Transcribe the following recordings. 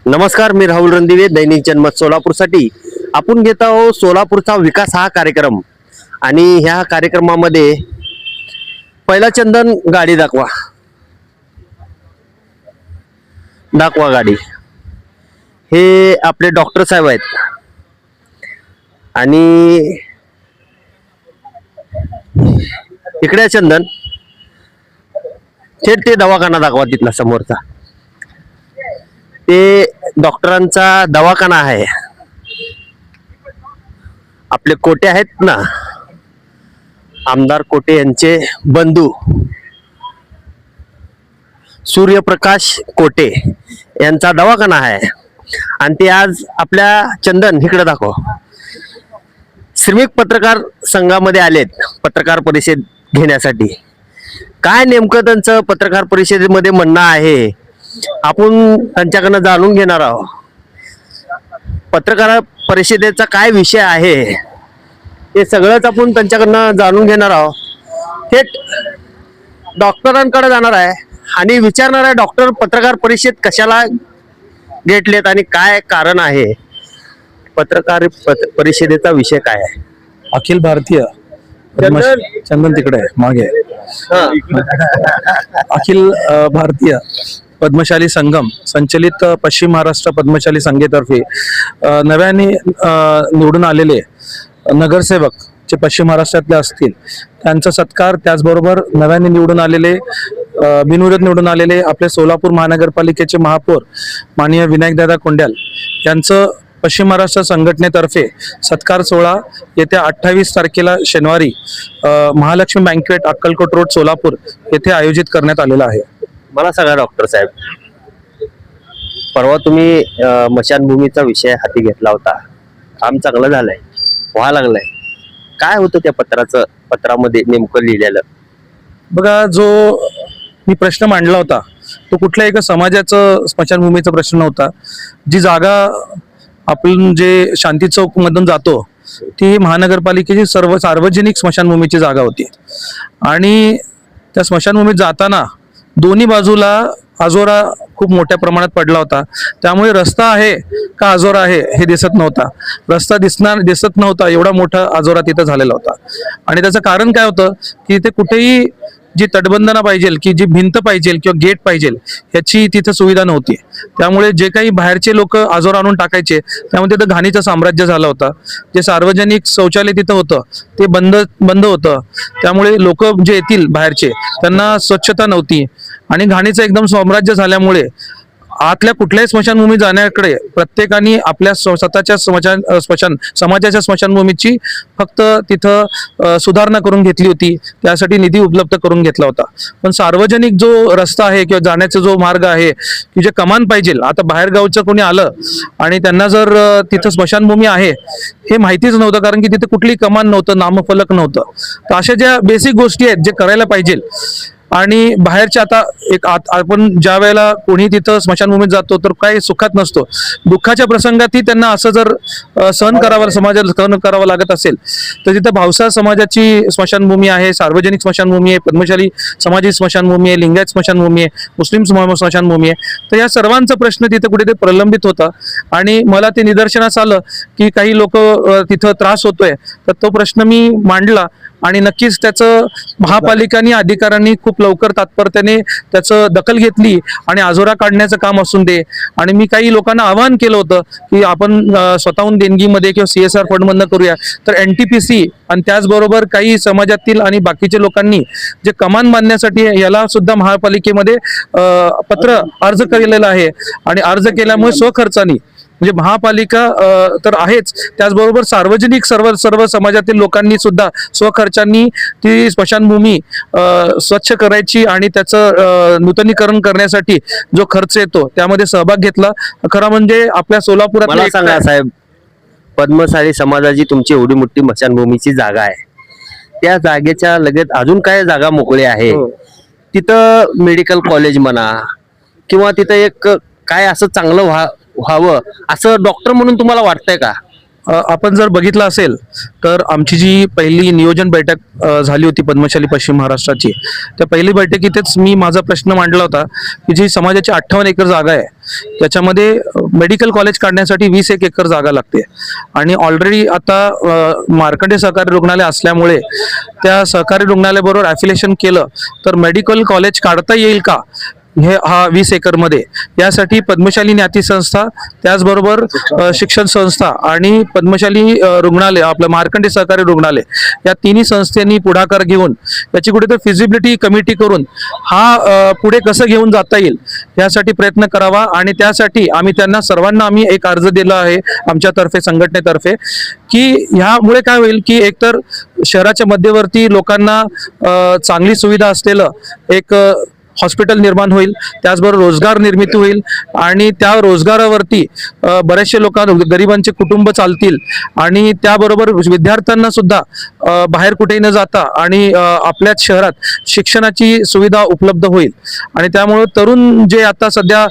नमस्कार, मी राहुल रणदिवे, दैनिक जनमत सोलापूरसाठी आपण घेत आहोत सोलापूरचा विकास हा कार्यक्रम. आणि ह्या कार्यक्रमामध्ये पहिला चंदन गाडी दाखवा गाडी. हे आपले डॉक्टर साहेब आहेत आणि इकडे चंदन थेट ते दवाखाना दाखवा तिथला समोरचा. ते डॉक्टरांचा दवाखाना आहे. आपले कोटे आहेत ना, आमदार कोटे यांचे बंधू सूर्यप्रकाश कोटे यांचा दवाखाना आहे. आणि ते आज आपल्या चंदन इकडे दाखव श्रमिक पत्रकार संघामध्ये आलेत पत्रकार परिषद घेण्यासाठी. काय नेमकं त्यांचं पत्रकार परिषदेमध्ये म्हणणं आहे आपण त्यांच्याकडनं जाणून घेणार आहोत. पत्रकार परिषदेचा काय विषय आहे हे सगळंच आपण त्यांच्याकडनं जाणून घेणार आहोत. थेट डॉक्टरांकडे जाणार आहे आणि विचारणार आहे डॉक्टर पत्रकार परिषद कशाला घेतलेत आणि काय कारण आहे. पत्रकार परिषदेचा विषय काय आहे. अखिल भारतीय चंदन तिकडे आहे मागे. अखिल भारतीय पद्मशाली संगम संचलित पश्चिम महाराष्ट्र पद्मशाली संघेतर्फे नव्याने निवडून आलेले नगरसेवक जे पश्चिम महाराष्ट्रातले असतील त्यांचा सत्कार, त्याचबरोबर नव्याने निवडून आलेले बिनविरोध निवडून आलेले आपले सोलापूर महानगरपालिकेचे महापौर माननीय विनायकदादा कोंड्याल यांचं पश्चिम महाराष्ट्र संघटनेतर्फे सत्कार सोहळा येत्या 28 तारखेला शनिवारी महालक्ष्मी बँक्वेट अक्कलकोट रोड सोलापूर येथे आयोजित करण्यात आलेला आहे. मला सांगा डॉक्टर साहेब, परवा तुम्ही स्मशानभूमीचा विषय हाती घेतला होता. काम चांगलं झालंय, व्हायला लागलंय. काय होतं त्या पत्रामध्ये नेमकं लिहिलेलं? बघा, जो मी प्रश्न मांडला होता तो कुठल्या एका समाजाचं स्मशानभूमीचा प्रश्न नव्हता. जी जागा आपण जे शांती चौक मधून जातो ती महानगरपालिकेची सर्व सार्वजनिक स्मशानभूमीची जागा होती. आणि त्या स्मशानभूमीत जाताना दोन्ही बाजूला आजोरा खूप मोठ्या प्रमाणात पडला होता. त्यामुळे रस्ता आहे का आजोरा आहे हे दिसत नव्हता. रस्ता दिसत नव्हता, एवढा मोठा आजोरा तिथं झालेला होता. आणि त्याचं कारण काय होतं की ते कुठेही जी तटबंधना पाहिजे, की जी भिंत पाहिजे किंवा गेट पाहिजे ह्याची तिथं सुविधा नव्हती. त्यामुळे जे काही बाहेरचे लोक आजोरा आणून टाकायचे त्यामुळे तिथं घाणीचं साम्राज्य झालं होतं. जे सार्वजनिक शौचालय तिथं होतं ते बंद होतं. त्यामुळे लोक जे येतील बाहेरचे त्यांना स्वच्छता नव्हती आणि घाणीचं एकदम साम्राज्य झाल्यामुळे आतल्या कुठल्याही स्मशानभूमी जाण्याकडे प्रत्येकाने आपल्या स्वतःच्या समाजाच्या स्मशानभूमीची फक्त तिथं सुधारणा करून घेतली होती. त्यासाठी निधी उपलब्ध करून घेतला होता. पण सार्वजनिक जो रस्ता आहे किंवा जाण्याचा जो मार्ग आहे की जे कमान पाहिजे, आता बाहेर गावचं कोणी आलं आणि त्यांना जर तिथं स्मशानभूमी आहे हे माहितीच नव्हतं, कारण की तिथे कुठली कमान नव्हतं, नामफलक नव्हतं. तर अशा ज्या बेसिक गोष्टी आहेत जे करायला पाहिजे. आणि बाहेरच्या आता आपण ज्या वेळेला कोणी तिथं स्मशानभूमीत जातो तर काही सुखात नसतो, दुःखाच्या प्रसंगातही त्यांना असं जर समाजाला सहन करावं लागत असेल तर तिथं भावसार समाजाची स्मशानभूमी आहे, सार्वजनिक स्मशानभूमी आहे, पद्मशाली समाजी स्मशानभूमी आहे, लिंगायत स्मशानभूमी आहे, मुस्लिम स्मशानभूमी आहे. तर या सर्वांचा प्रश्न तिथे कुठेतरी प्रलंबित होता. आणि मला ते निदर्शनास आलं की काही लोक तिथं त्रास होतोय, तर तो प्रश्न मी मांडला. आणि नक्कीच त्याचं महापालिकांनी अधिकाऱ्यांनी खूप लवकर तात्परतेने त्याचं दखल घेतली आणि आजोरा काढण्याचं काम असून दे. आणि मी काही लोकांना आवाहन केलं होतं की आपण स्वतःहून देणगीमध्ये किंवा CSR फंडमधनं करूया. तर NTPC आणि त्याचबरोबर काही समाजातील आणि बाकीच्या लोकांनी जे कमान बांधण्यासाठी याला सुद्धा महापालिकेमध्ये अर्ज केलेला आहे. आणि अर्ज केल्यामुळे स्वखर्चाने म्हणजे महापालिका तर आहेच, त्याचबरोबर सार्वजनिक सर्व समाजातील लोकांनी सुद्धा स्वखर्चांनी ती स्मशानभूमी स्वच्छ करायची आणि त्याचं नूतनीकरण करण्यासाठी जो खर्च येतो त्यामध्ये सहभाग घेतला. खरं म्हणजे आपल्या सोलापुरात मला सांगा साहेब, पद्मशाली समाजाची तुमची एवढी मोठी स्मशानभूमीची जागा आहे, त्या जागेच्या लगेच अजून काय जागा मोकळी आहे तिथं मेडिकल कॉलेज म्हणा किंवा तिथं एक काय असं चांगलं व्हावं असं डॉक्टर म्हणून तुम्हाला वाटतंय का? आपण जर बघितलं असेल तर आमची जी पहिली नियोजन बैठक झाली होती पद्मशाली पश्चिम महाराष्ट्राची, त्या पहिली बैठकीतच मी माझा प्रश्न मांडला होता की जी समाजाची 58 एकर जागा आहे त्याच्यामध्ये मेडिकल कॉलेज काढण्यासाठी 21 एकर जागा लागते आणि ऑलरेडी आता मार्कंडे सहकारी रुग्णालय असल्यामुळे त्या सहकारी रुग्णालयाबरोबर ॲफिलिएशन केलं तर मेडिकल कॉलेज काढता येईल का हा 20 एकर मध्ये, यासाठी पद्मशाली ज्ञाती संस्था त्याचबरोबर शिक्षण संस्था आणि पद्मशाली रुग्णालय आपलं मार्कंडे सहकारी रुग्णालय या तिन्ही संस्थांनी पुढाकार घेऊन याची कुठेतरी फिजिबिलिटी कमिटी करून हा पुढे कसं घेऊन जाता येईल यासाठी प्रयत्न करावा आणि त्यासाठी आम्ही त्यांना सर्वांना एक अर्ज दिला आहे आमच्यातर्फे संघटनेतर्फे की ह्यामुळे काय होईल की एकतर शहराच्या मध्यवर्ती लोकांना चांगली सुविधा असलेलं एक हॉस्पिटल निर्माण होईल, त्याचबरोबर रोजगार निर्मिती होईल आणि त्या रोजगारावरती बरेचसे लोकांना गरिबांचे कुटुंब चालतील आणि त्याबरोबर विद्यार्थ्यांना सुद्धा बाहेर कुठेही न जाता आणि आपल्याच शहरात शिक्षणाची सुविधा उपलब्ध होईल आणि त्यामुळे तरुण जे आता सध्या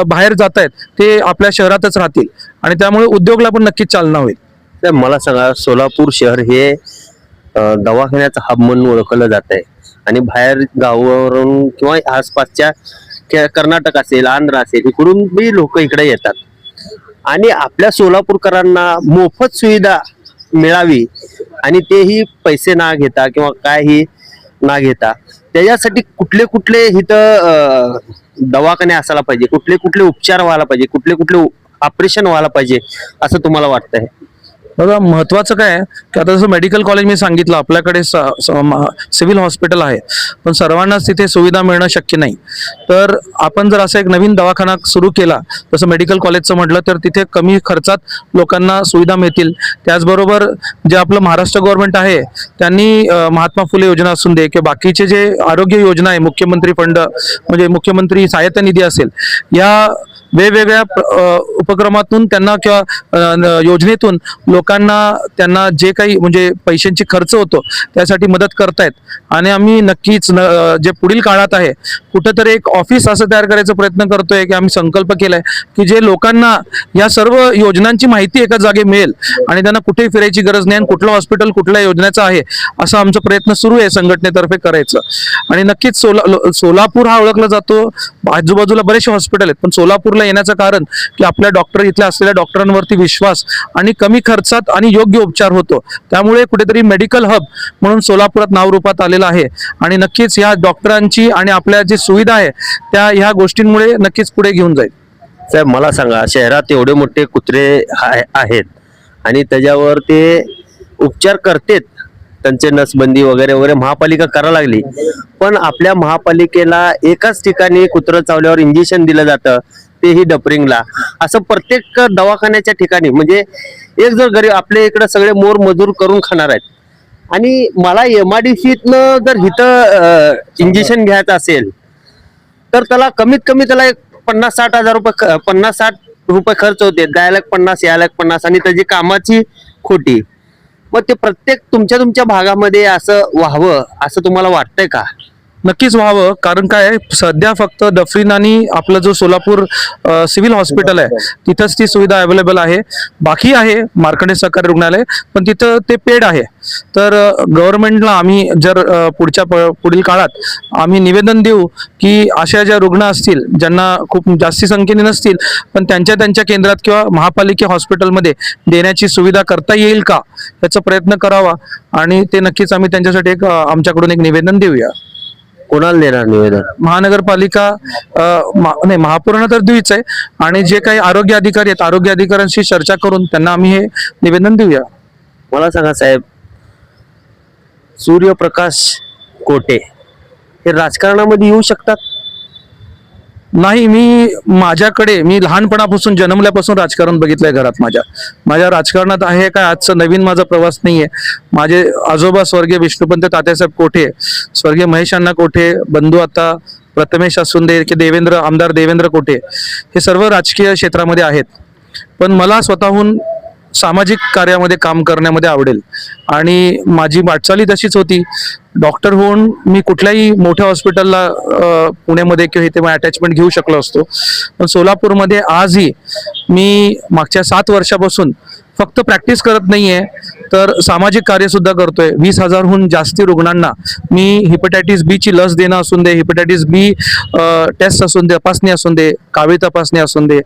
बाहेर जात आहेत ते आपल्या शहरातच राहतील आणि त्यामुळे उद्योगला पण नक्कीच चालना होईल. तर मला सांगा, सोलापूर शहर हे दवाखान्याचं हब म्हणून ओळखलं जात आहे आणि बाहेर गावावरून किंवा आसपासच्या कर्नाटक असेल, आंध्र असेल, इकडून बी लोक इकडे येतात आणि आपल्या सोलापूरकरांना मोफत सुविधा मिळावी आणि तेही पैसे ना घेता किंवा काही ना घेता, त्याच्यासाठी कुठले कुठले इथं दवाखाने असायला पाहिजे, कुठले कुठले उपचार व्हायला पाहिजे, कुठले कुठले ऑपरेशन व्हायला पाहिजे असं तुम्हाला वाटतंय? बघा, महत्वाचं काय आहे की आता जसं मेडिकल कॉलेज मी सांगितलं आपल्याकडे सिव्हिल हॉस्पिटल आहे पण सर्वांनाच तिथे सुविधा मिळणं शक्य नाही. तर आपण जर असं एक नवीन दवाखाना सुरू केला जसं मेडिकल कॉलेजचं म्हटलं तर तिथे कमी खर्चात लोकांना सुविधा मिळतील. त्याचबरोबर जे आपलं महाराष्ट्र गव्हर्नमेंट आहे त्यांनी महात्मा फुले योजना असून दे किंवा बाकीचे जे आरोग्य योजना आहे, मुख्यमंत्री फंड म्हणजे मुख्यमंत्री सहायता निधी असेल, या वेगवेगळ्या उपक्रमातून त्यांना किंवा योजनेतून लोकांना त्यांना जे काही म्हणजे पैशांची खर्च होतो त्यासाठी मदत करतायत आणि आम्ही नक्कीच जे पुढील काळात आहे कुठेतरी एक ऑफिस असं तयार करायचा प्रयत्न करतोय की आम्ही संकल्प केलाय की जे लोकांना या सर्व योजनांची माहिती एका जागी मिळेल आणि त्यांना कुठेही फिरायची गरज नाही आणि कुठलं हॉस्पिटल कुठल्या योजनेचं आहे असा आमचा प्रयत्न सुरू आहे संघटनेतर्फे करायचं. आणि नक्कीच सोलापूर हा ओळखला जातो, आजूबाजूला बरेचसे हॉस्पिटल आहेत पण सोलापूरला येण्याचं कारण की आपल्या डॉक्टर इथल्या असलेल्या डॉक्टरांवरती विश्वास आणि कमी खर्चात आणि योग्य उपचार होतो, त्यामुळे कुठेतरी मेडिकल हब म्हणून सोलापुरात नावरूपात आलेलं आहे आणि नक्कीच या डॉक्टरांची आणि आपल्या जी सुविधा आहे त्या ह्या गोष्टींमुळे नक्कीच पुढे घेऊन जाईल. साहेब मला सांगा, शहरात एवढे मोठे कुत्रे आहेत आणि त्याच्यावर ते उपचार करतेत, त्यांचे नसबंदी वगैरे वगैरे महापालिका करायला लागली, पण आपल्या महापालिकेला एकाच ठिकाणी कुत्रं चावल्यावर इंजेक्शन दिलं जातं तेही डपरिंगला, असं प्रत्येक दवाखान्याच्या ठिकाणी म्हणजे एक जर गरीब आपल्या इकडे सगळे मोर मजूर करून खाणार आहेत आणि मला MIDCतनं जर इथं इंजेक्शन घ्यायचं असेल तर त्याला कमीत कमी त्याला एक 50-60 हजार रुपये 50-60 रुपये खर्च होते, जायला 50 यायला 50 आणि त्याची कामाची खोटी. मग ते प्रत्येक तुमच्या भागामध्ये असं व्हावं असं तुम्हाला वाटतंय का? नक्कीच व्हावं, कारण काय सध्या फक्त डफरीन आणि आपलं जो सोलापूर सिव्हिल हॉस्पिटल आहे तिथंच ती सुविधा अवेलेबल आहे. बाकी आहे मार्कंडे सहकारी रुग्णालय पण तिथं ते पेड आहे. तर गव्हर्नमेंटला आम्ही जर पुढील काळात आम्ही निवेदन देऊ की अशा ज्या रुग्ण असतील ज्यांना खूप जास्ती संख्येने नसतील पण त्यांच्या केंद्रात किंवा महापालिका हॉस्पिटलमध्ये देण्याची सुविधा करता येईल का याचा प्रयत्न करावा आणि ते नक्कीच आम्ही त्यांच्यासाठी आमच्याकडून एक निवेदन देऊया. कोणाला देणार निवेदन? महानगरपालिका नाही, महापौरांना तर देऊच आहे आणि जे काही आरोग्य अधिकारी आहेत आरोग्य अधिकाऱ्यांशी चर्चा करून त्यांना आम्ही हे निवेदन देऊया. मला सांगा साहेब, सूर्यप्रकाश कोटे हे राजकारणामध्ये येऊ शकतात? नाही, मी लहानपणापासून जन्मल्यापासून राजकारण बघितलंय घरात. माझ्या राजकारणात आहे काय आजचा नवीन माझा प्रवास नाहीये. माझे आजोबा स्वर्गीय विष्णुपंत तात्यासाहेब कोठे, स्वर्गीय महेश अण्णा कोठे, बंधू आता प्रथमेश असून दे की आमदार देवेंद्र कोठे, हे सर्व राजकीय क्षेत्रामध्ये आहेत. पण मला स्वतःहून सामाजिक कार्यामध्ये काम करण्यामध्ये आवडेल आणि माझी वाटचाली तशीच होती. डॉक्टर होऊन मी कुठल्याही मोठ्या हॉस्पिटलला पुण्यामध्ये किंवा इथे अटॅचमेंट घेऊ शकलो असतो, पण सोलापूरमध्ये आजही मी मागच्या 7 वर्षापासून फक्त प्रॅक्टिस करत नाहीये तर सामाजिक कार्य सुद्धा करतोय. 20,000हून जास्ती रुग्णांना मी हिपॅटायटिस बी ची लस देणं असून दे, हिपॅटायटिस बी टेस्ट असून दे, तपासणी असून दे, कावीळ तपासणी असून दे,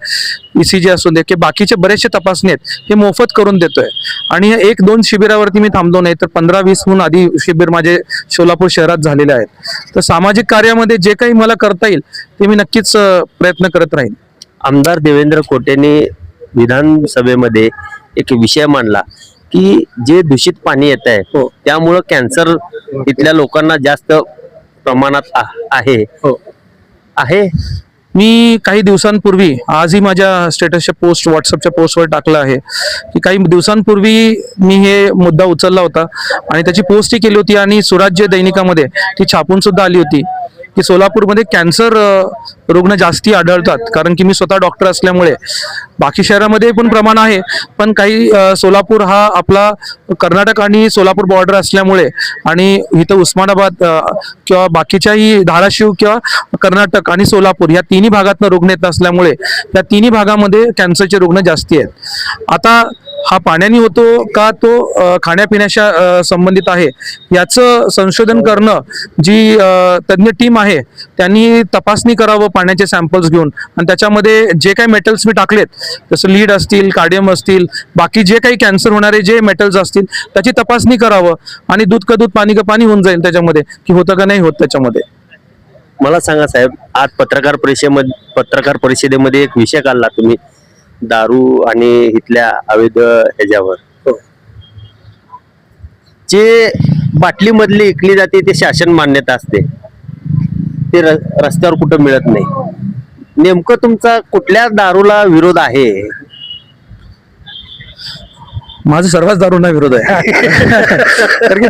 ECG असून दे, की बाकीचे बरेचसे तपासणी आहेत हे मोफत करून देतोय. आणि 1-2 शिबिरावरती मी थांबलो नाही तर 15-20हून आधी शिबिर माझे सोलापूर शहरात झालेले आहेत. तर सामाजिक कार्यामध्ये जे काही मला करता येईल ते मी नक्कीच प्रयत्न करत राहीन. आमदार देवेंद्र कोटेने विधानसभेमध्ये एक विषय मांडला की जे दूषित पाणी येत आहे हो. त्यामुळं कॅन्सर इथल्या लोकांना जास्त प्रमाणात आहे. आहे मी काही दिवसांपूर्वी, आजही माझ्या स्टेटसच्या पोस्ट, व्हॉट्सअपच्या पोस्टवर टाकलं आहे की काही दिवसांपूर्वी मी हे मुद्दा उचलला होता आणि त्याची पोस्टही केली होती आणि सुराज्य दैनिकामध्ये ती छापून सुद्धा आली होती की सोलापूरमध्ये कॅन्सर रुग्ण जास्ती आढळतात. कारण की मी स्वतः डॉक्टर असल्यामुळे, बाकी शहरामध्ये पण प्रमाण आहे पण काही सोलापूर हा आपला कर्नाटक आणि सोलापूर बॉर्डर असल्यामुळे आणि इथं उस्मानाबाद किंवा बाकीच्याही धाराशिव किंवा कर्नाटक आणि सोलापूर या तिन्ही भागातनं रुग्ण येत असल्यामुळे या तिन्ही भागामध्ये कॅन्सरचे रुग्ण जास्ती आहेत. आता हा पाण्याने होतो का तो खाण्यापिण्याच्या संबंधित आहे याचं संशोधन करणं जी तज्ञ टीम आहे त्यांनी तपासणी करावं पाण्याचे सॅम्पल्स घेऊन आणि त्याच्यामध्ये जे काही मेटल्स मी टाकलेत जसं लीड असतील, कार्डियम असतील, बाकी जे काही कॅन्सर होणारे जे मेटल्स असतील त्याची तपासणी करावं आणि दूध का दूध पाणी का पाणी होऊन जाईल त्याच्यामध्ये की होतं का नाही होत त्याच्यामध्ये. मला सांगा साहेब, आज पत्रकार परिषदेमध्ये एक विषय काढला तुम्ही दारू आणि इथल्या अवैध ह्याच्यावर. जे बाटली मधली इकली जाते ते शासन मान्यता असते, ते रस्त्यावर कुठं मिळत नाही. नेमकं तुमचा कुठल्या दारूला विरोध आहे? माझं सर्वच दारूंना विरोध आहे. कारण की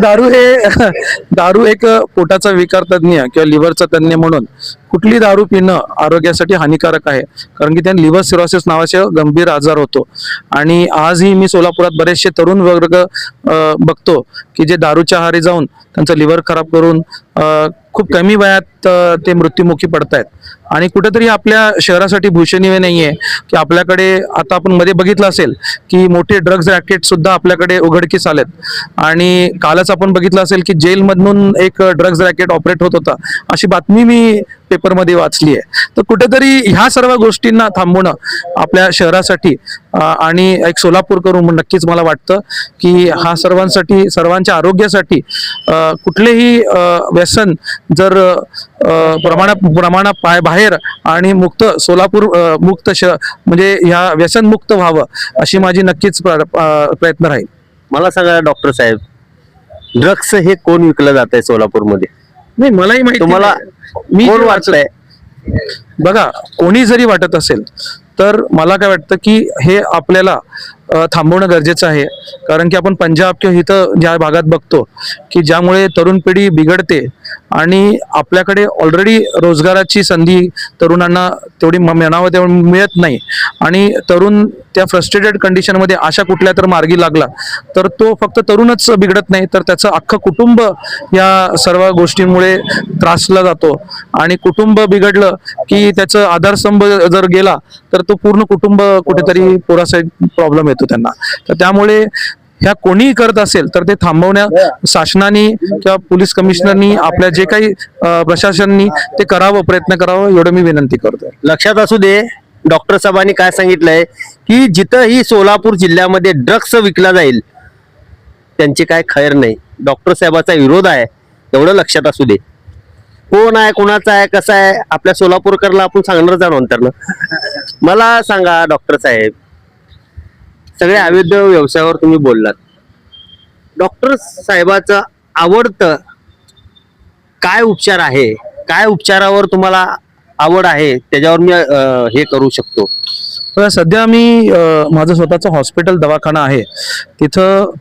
दारू एक पोटाचा विकार तज्ञ किंवा लिव्हरचा तज्ञ म्हणून कुठली दारू पिणं आरोग्यासाठी हानिकारक आहे. कारण की त्यांना लिव्हर सिरोसिस नावाचे गंभीर आजार होतो. आणि आजही मी सोलापुरात बरेचसे तरुण वर्ग बघतो की जे दारूच्या आहारी जाऊन त्यांचं लिव्हर खराब करून खूप कमी वयात ते मृत्युमुखी पडतायत. आणि कुठेतरी आपल्या शहरासाठी भूषणीय नाहीये की आपल्याकडे आता आपण मध्ये बघितलं असेल की मोठे ड्रग्ज रॅकेट सुद्धा आपल्याकडे उघडकीस आलेत. आणि कालच आपण बघितलं असेल की जेलमधून एक ड्रग्ज रॅकेट ऑपरेट होत होता अशी बातमी मी पेपरमध्ये वाचली आहे. तर कुठेतरी ह्या सर्व गोष्टींना थांबवणं आपल्या शहरासाठी आणि एक सोलापूर करून नक्कीच मला वाटतं की हा सर्वांच्या आरोग्यासाठी कुठलेही व्यसन जर प्रमाणा बाहेर आणि मुक्त सोलापूर मुक्त म्हणजे ह्या व्यसन मुक्त व्हावं अशी माझी नक्कीच प्रयत्न राहील. मला सांगा डॉक्टर साहेब, ड्रग्स हे कोण विकलं जात आहे सोलापूरमध्ये? नाही, मलाही माहिती तुम्हाला मी कोण वाटतंय? बघा, कोणी जरी वाटत असेल तर मला काय वाटतं की हे आपल्याला थांबवणं गरजेचं आहे. कारण की आपण पंजाब किंवा इथं ज्या भागात बघतो की ज्यामुळे तरुण पिढी बिघडते आणि आपल्याकडे ऑलरेडी रोजगाराची संधी तरुणांना तेवढी म्हणावं तेवढी मिळत नाही आणि तरुण त्या फ्रस्ट्रेटेड कंडिशनमध्ये अशा कुठल्या तर मार्गी लागला तर तो फक्त तरुणच बिघडत नाही तर त्याचं अख्खं कुटुंब या सर्व गोष्टींमुळे त्रासला जातो. आणि कुटुंब बिघडलं की त्याचं आधारस्तंभ जर गेला तर तो पूर्ण कुटुंब कुठेतरी पुरासा प्रॉब्लेम येतो त्यांना. तर त्यामुळे ह्या कोणी करत असेल तर ते थांबवण्या शासनाने किंवा पोलीस कमिशनरनी आपल्या जे काही प्रशासनाने ते करावं, प्रयत्न करावं एवढं मी विनंती करतोय. लक्षात असू दे, डॉक्टर साहेबांनी काय सांगितलंय की जिथंही सोलापूर जिल्ह्यामध्ये ड्रग्स विकला जाईल त्यांची काय खैर नाही. डॉक्टर साहेबाचा विरोध आहे एवढं लक्षात असू दे. कोण आहे, कोणाचा आहे, कसं आहे, आपल्या सोलापूरकरला आपण सांगणार जा नंतर ना. मला सांगा डॉक्टर साहेब, सगळे अवैध व्यवसायावर तुम्ही बोललात, डॉक्टर साहेबाचं आवडतं काय उपचार आहे? काय उपचारावर तुम्हाला आवड आहे त्याच्यावर मी हे करू शकतो? सध्या मी माझं स्वतःचं हॉस्पिटल दवाखाना आहे. तिथं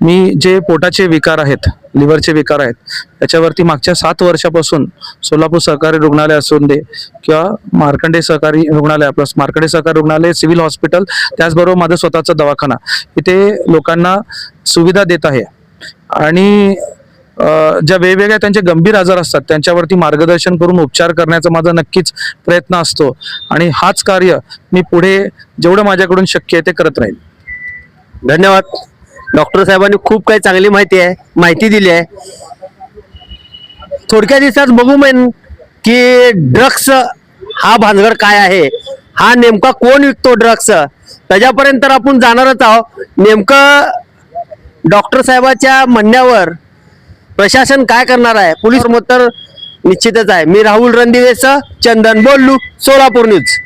मी जे पोटाचे विकार आहेत, लिव्हरचे विकार आहेत त्याच्यावरती मागच्या 7 वर्षापासून सोलापूर सहकारी रुग्णालय असून दे किंवा मार्कंडे सहकारी रुग्णालय, प्लस मार्कंडे सहकारी रुग्णालय, सिव्हिल हॉस्पिटल, त्याचबरोबर माझं स्वतःचा दवाखाना इथे लोकांना सुविधा देत आहे. आणि ज्या वेगवेगळ्या त्यांचे गंभीर आजार असतात त्यांच्यावरती मार्गदर्शन करून उपचार करण्याचा माझा नक्कीच प्रयत्न असतो. आणि हाच कार्य मी पुढे जेवढं माझ्याकडून शक्य आहे ते करत राहील. धन्यवाद. डॉक्टर साहेबांनी खूप काही चांगली माहिती दिली आहे. थोडक्या दिवसात बघू मैन की ड्रग्स हा भानगड काय आहे, हा नेमका कोण विकतो ड्रग्स, त्याच्यापर्यंत तर आपण जाणारच आहोत. नेमकं डॉक्टर साहेबाच्या म्हणण्यावर प्रशासन काय करणार आहे, पोलीस मत तर निश्चितच आहे. मी राहुल रणदिवेसह चंदन बोलू, सोलापूर न्यूज.